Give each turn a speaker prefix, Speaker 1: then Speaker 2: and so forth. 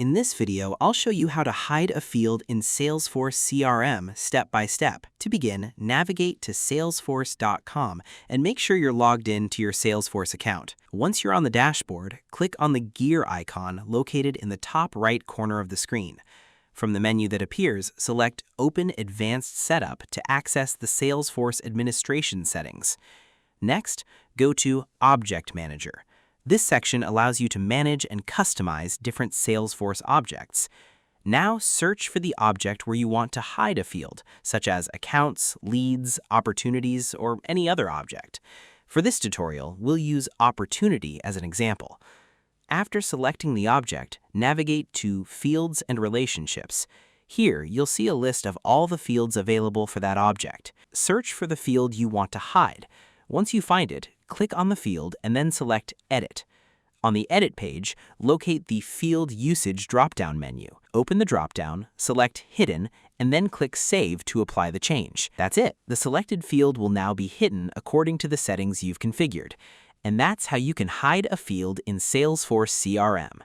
Speaker 1: In this video, I'll show you how to hide a field in Salesforce CRM step by step. To begin, navigate to salesforce.com and make sure you're logged in to your Salesforce account. Once you're on the dashboard, click on the gear icon located in the top right corner of the screen. From the menu that appears, select Open Advanced Setup to access the Salesforce administration settings. Next, go to Object Manager. This section allows you to manage and customize different Salesforce objects. Now search for the object where you want to hide a field, such as accounts, leads, opportunities, or any other object. For this tutorial, we'll use opportunity as an example. After selecting the object, navigate to Fields and Relationships. Here, you'll see a list of all the fields available for that object. Search for the field you want to hide. Once you find it, click on the field and then select Edit. On the Edit page, locate the Field Usage drop-down menu. Open the drop-down, select Hidden, and then click Save to apply the change. That's it. The selected field will now be hidden according to the settings you've configured. And that's how you can hide a field in Salesforce CRM.